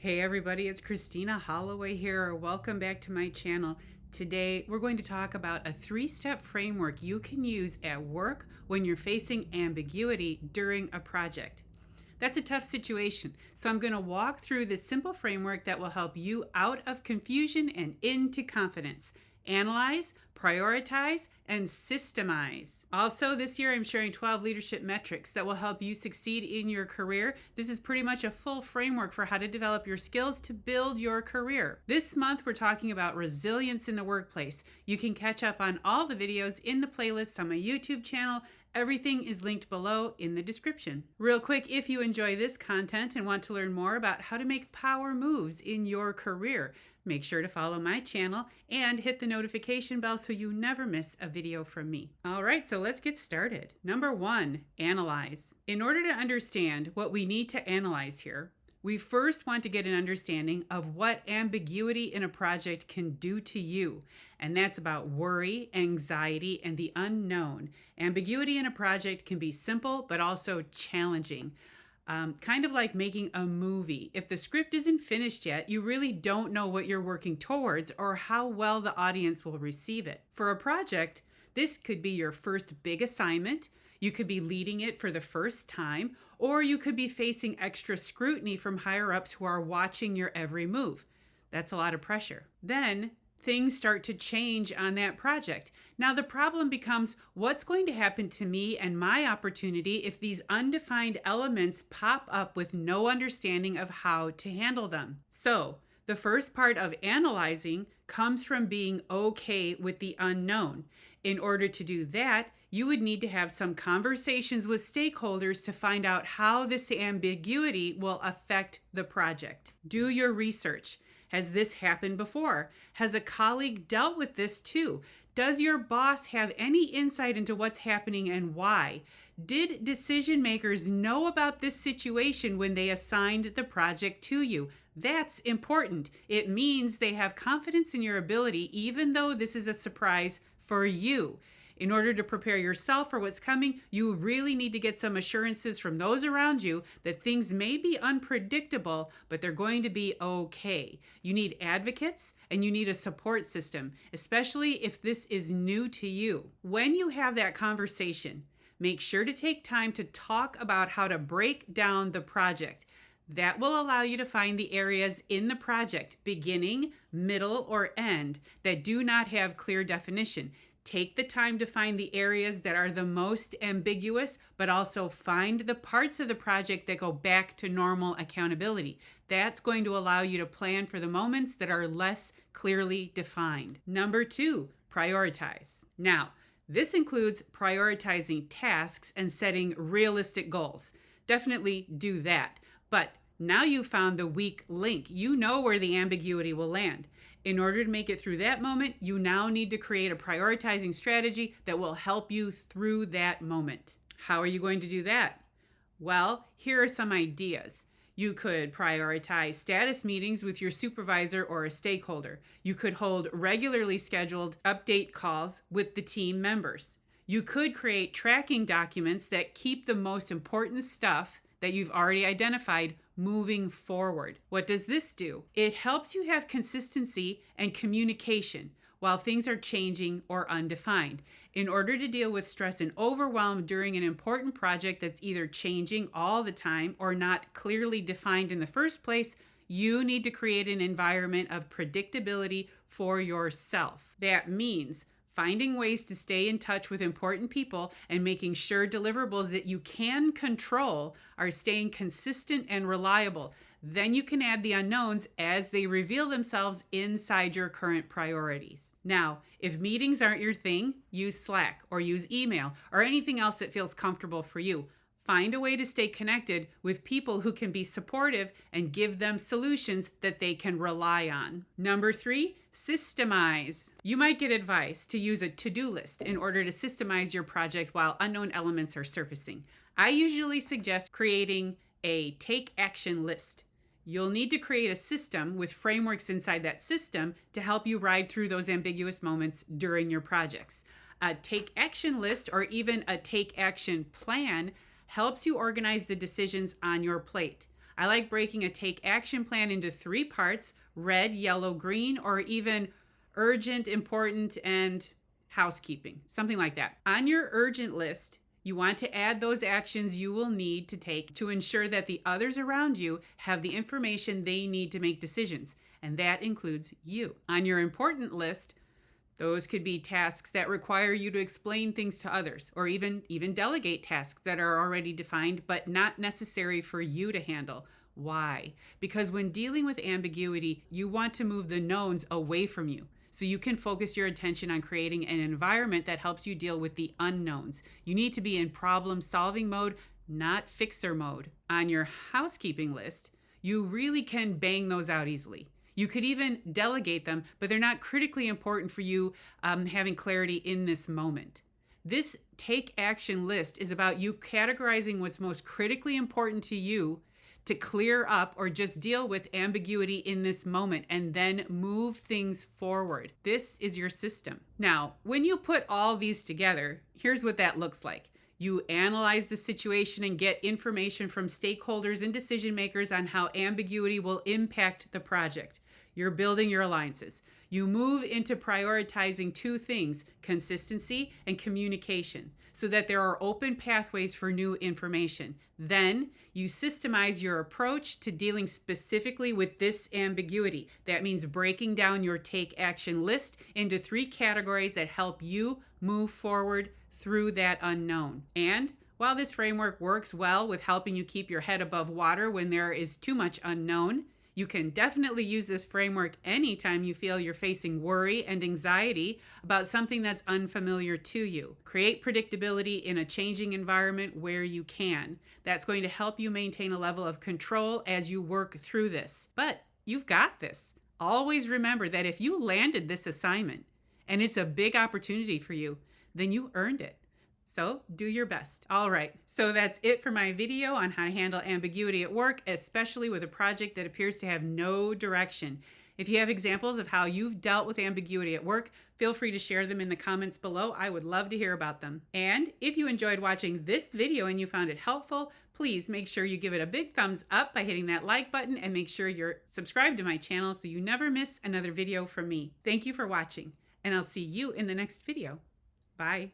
Hey everybody, it's Christina Holloway here. Welcome back to my channel. Today we're going to talk about a 3-step framework you can use at work when you're facing ambiguity during a project. That's a tough situation, so I'm going to walk through this simple framework that will help you out of confusion and into confidence. Analyze, prioritize, and systemize. Also, this year I'm sharing 12 leadership metrics that will help you succeed in your career. This is pretty much a full framework for how to develop your skills to build your career. This month, we're talking about resilience in the workplace. You can catch up on all the videos in the playlists on my YouTube channel. Everything is linked below in the description. Real quick, if you enjoy this content and want to learn more about how to make power moves in your career, make sure to follow my channel and hit the notification bell so you never miss a video from me. All right, so let's get started. Number 1, analyze. In order to understand what we need to analyze here, we first want to get an understanding of what ambiguity in a project can do to you. And that's about worry, anxiety, and the unknown. Ambiguity in a project can be simple, but also challenging. Kind of like making a movie. If the script isn't finished yet, you really don't know what you're working towards or how well the audience will receive it. For a project, this could be your first big assignment. You could be leading it for the first time, or you could be facing extra scrutiny from higher-ups who are watching your every move. That's a lot of pressure. Then things start to change on that project. Now the problem becomes, what's going to happen to me and my opportunity if these undefined elements pop up with no understanding of how to handle them? So the first part of analyzing comes from being okay with the unknown. In order to do that, you would need to have some conversations with stakeholders to find out how this ambiguity will affect the project. Do your research. Has this happened before? Has a colleague dealt with this too? Does your boss have any insight into what's happening and why? Did decision makers know about this situation when they assigned the project to you? That's important. It means they have confidence in your ability, even though this is a surprise for you. In order to prepare yourself for what's coming, you really need to get some assurances from those around you that things may be unpredictable, but they're going to be okay. You need advocates and you need a support system, especially if this is new to you. When you have that conversation, make sure to take time to talk about how to break down the project. That will allow you to find the areas in the project, beginning, middle, or end, that do not have clear definition. Take the time to find the areas that are the most ambiguous, but also find the parts of the project that go back to normal accountability. That's going to allow you to plan for the moments that are less clearly defined. Number 2, prioritize. Now, this includes prioritizing tasks and setting realistic goals. Definitely do that. But now you've found the weak link. You know where the ambiguity will land. In order to make it through that moment, you now need to create a prioritizing strategy that will help you through that moment. How are you going to do that? Well, here are some ideas. You could prioritize status meetings with your supervisor or a stakeholder. You could hold regularly scheduled update calls with the team members. You could create tracking documents that keep the most important stuff that you've already identified moving forward. What does this do? It helps you have consistency and communication while things are changing or undefined. In order to deal with stress and overwhelm during an important project that's either changing all the time or not clearly defined in the first place, you need to create an environment of predictability for yourself. That means finding ways to stay in touch with important people and making sure deliverables that you can control are staying consistent and reliable. Then you can add the unknowns as they reveal themselves inside your current priorities. Now, if meetings aren't your thing, use Slack or use email or anything else that feels comfortable for you. Find a way to stay connected with people who can be supportive and give them solutions that they can rely on. Number 3, systemize. You might get advice to use a to-do list in order to systemize your project while unknown elements are surfacing. I usually suggest creating a take action list. You'll need to create a system with frameworks inside that system to help you ride through those ambiguous moments during your projects. A take action list or even a take action plan helps you organize the decisions on your plate. I like breaking a take action plan into 3 parts: red, yellow, green, or even urgent, important, and housekeeping, something like that. On your urgent list, you want to add those actions you will need to take to ensure that the others around you have the information they need to make decisions, and that includes you. On your important list, those could be tasks that require you to explain things to others, or even delegate tasks that are already defined but not necessary for you to handle. Why? Because when dealing with ambiguity, you want to move the knowns away from you, so you can focus your attention on creating an environment that helps you deal with the unknowns. You need to be in problem-solving mode, not fixer mode. On your housekeeping list, you really can bang those out easily. You could even delegate them, but they're not critically important for you having clarity in this moment. This take action list is about you categorizing what's most critically important to you to clear up or just deal with ambiguity in this moment and then move things forward. This is your system. Now, when you put all these together, here's what that looks like. You analyze the situation and get information from stakeholders and decision makers on how ambiguity will impact the project. You're building your alliances. You move into prioritizing 2 things: consistency and communication, so that there are open pathways for new information. Then you systemize your approach to dealing specifically with this ambiguity. That means breaking down your take action list into 3 categories that help you move forward through that unknown. And while this framework works well with helping you keep your head above water when there is too much unknown, you can definitely use this framework anytime you feel you're facing worry and anxiety about something that's unfamiliar to you. Create predictability in a changing environment where you can. That's going to help you maintain a level of control as you work through this. But you've got this. Always remember that if you landed this assignment and it's a big opportunity for you, then you earned it. So do your best. All right, so that's it for my video on how to handle ambiguity at work, especially with a project that appears to have no direction. If you have examples of how you've dealt with ambiguity at work, feel free to share them in the comments below. I would love to hear about them. And if you enjoyed watching this video and you found it helpful, please make sure you give it a big thumbs up by hitting that like button, and make sure you're subscribed to my channel so you never miss another video from me. Thank you for watching, and I'll see you in the next video. Bye.